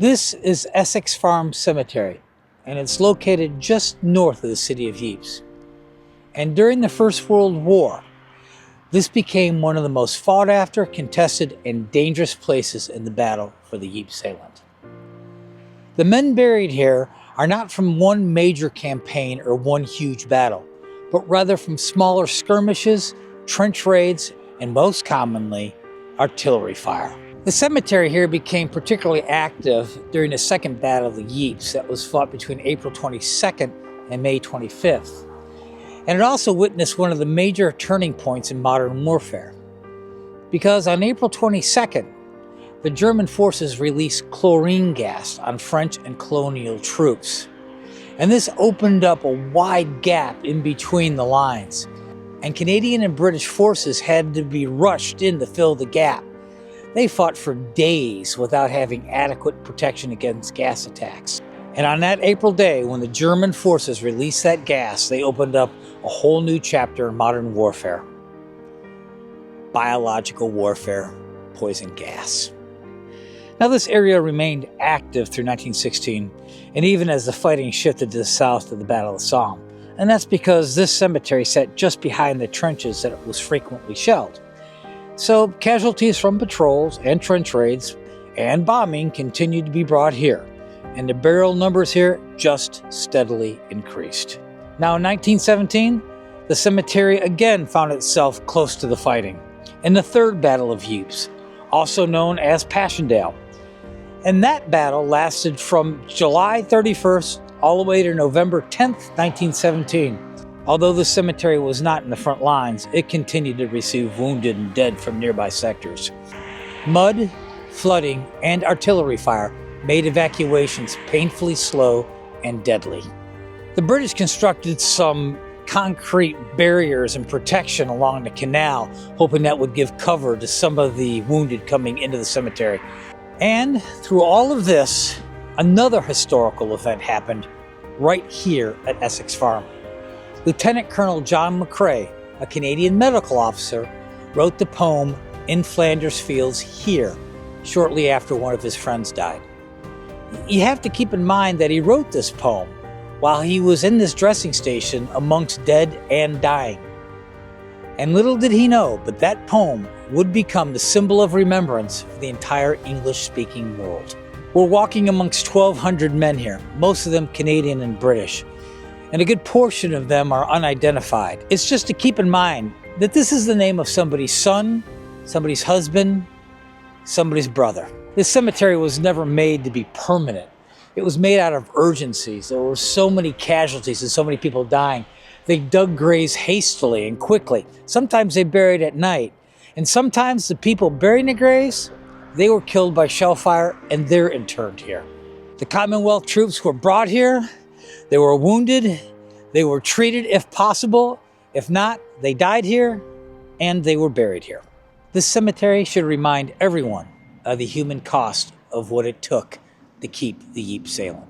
This is Essex Farm Cemetery, and it's located just north of the city of Ypres. And during the First World War, this became one of the most fought after, contested, and dangerous places in the battle for the Ypres Salient. The men buried here are not from one major campaign or one huge battle, but rather from smaller skirmishes, trench raids, and most commonly, artillery fire. The cemetery here became particularly active during the Second Battle of Ypres that was fought between April 22nd and May 25th. And it also witnessed one of the major turning points in modern warfare. Because on April 22nd, the German forces released chlorine gas on French and colonial troops. And this opened up a wide gap in between the lines. And Canadian and British forces had to be rushed in to fill the gap. They fought for days without having adequate protection against gas attacks. And on that April day, when the German forces released that gas, they opened up a whole new chapter in modern warfare. Biological warfare, poison gas. Now this area remained active through 1916, and even as the fighting shifted to the south of the Battle of Somme. And that's because this cemetery sat just behind the trenches that was frequently shelled. So casualties from patrols and trench raids and bombing continued to be brought here, and the burial numbers here just steadily increased. Now in 1917, the cemetery again found itself close to the fighting in the Third Battle of Ypres, also known as Passchendaele. And that battle lasted from July 31st all the way to November 10th, 1917. Although the cemetery was not in the front lines, it continued to receive wounded and dead from nearby sectors. Mud, flooding, and artillery fire made evacuations painfully slow and deadly. The British constructed some concrete barriers and protection along the canal, hoping that would give cover to some of the wounded coming into the cemetery. And through all of this, another historical event happened right here at Essex Farm. Lieutenant Colonel John McCrae, a Canadian medical officer, wrote the poem In Flanders Fields here, shortly after one of his friends died. You have to keep in mind that he wrote this poem while he was in this dressing station amongst dead and dying. And little did he know, but that poem would become the symbol of remembrance for the entire English-speaking world. We're walking amongst 1,200 men here, most of them Canadian and British, and a good portion of them are unidentified. It's just to keep in mind that this is the name of somebody's son, somebody's husband, somebody's brother. This cemetery was never made to be permanent. It was made out of urgencies. There were so many casualties and so many people dying. They dug graves hastily and quickly. Sometimes they buried at night. And sometimes the people burying the graves, they were killed by shellfire and they're interned here. The Commonwealth troops were brought here. They were wounded, they were treated if possible. If not, they died here and they were buried here. This cemetery should remind everyone of the human cost of what it took to keep the Ypres Salient.